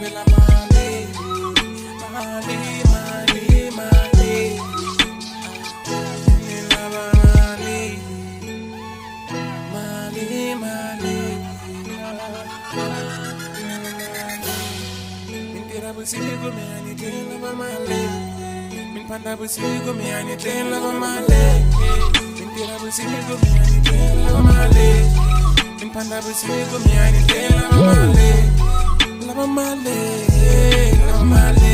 la Mali, Mali, Mali, Mali. La Mali, Mali, Mali. Mentira busigo me anite la Mali. Min panda busigo me anite la Mali. Mentira busigo me anite la Mali. Min panda busigo me anite la Mali. La Mali, la Mali.